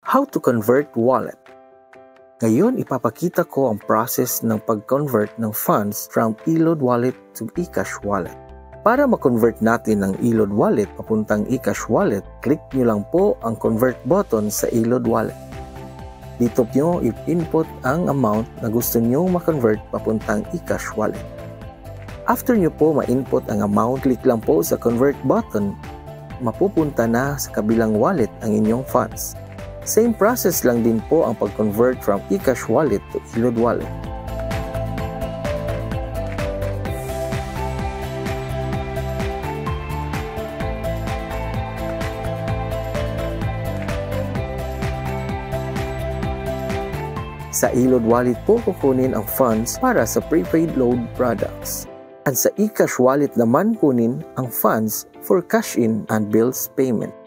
How to convert wallet. Ngayon, ipapakita ko ang process ng pag-convert ng funds from eLoad wallet to eCash wallet. Para ma-convert natin ang eLoad wallet papuntang eCash wallet, click nyo lang po ang convert button sa eLoad wallet. Dito nyo i-input ang amount na gusto nyo ma-convert papuntang eCash wallet. After nyo po ma-input ang amount, click lang po sa convert button, mapupunta na sa kabilang wallet ang inyong funds. Same process lang din po ang pag-convert from eCash wallet to eLoad wallet. Sa eLoad wallet po kukunin ang funds para sa prepaid load products. At sa eCash wallet naman kunin ang funds for cash in and bills payment.